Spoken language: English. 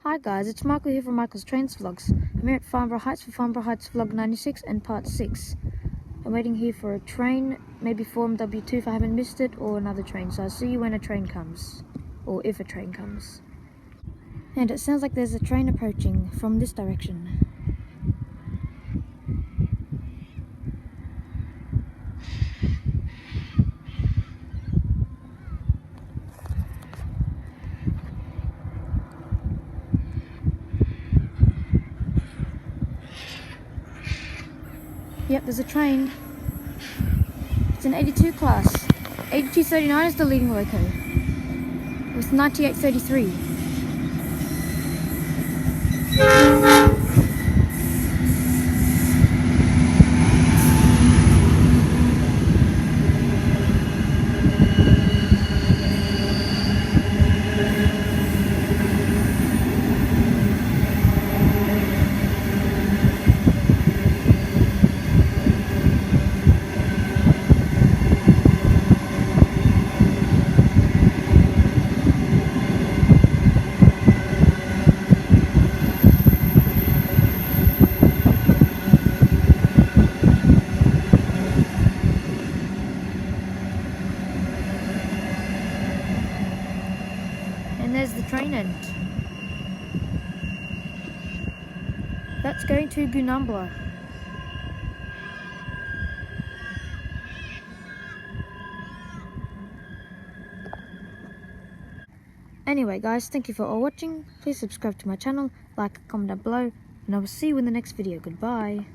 Hi guys, it's Michael here from Michael's Trains Vlogs. I'm here at Farmborough Heights for Farmborough Heights Vlog 96 and part 6. I'm waiting here for a train, maybe Form W2 if I haven't missed it, or another train. So I'll see you when a train comes, or if a train comes. And it sounds like there's a train approaching from this direction. Yep, there's a train. It's an 82 class. 8239 is the leading loco, with 9833. And there's the train end. That's going to Goonumbla. Anyway guys, thank you for all watching. Please subscribe to my channel, like, comment down below, and I will see you in the next video. Goodbye.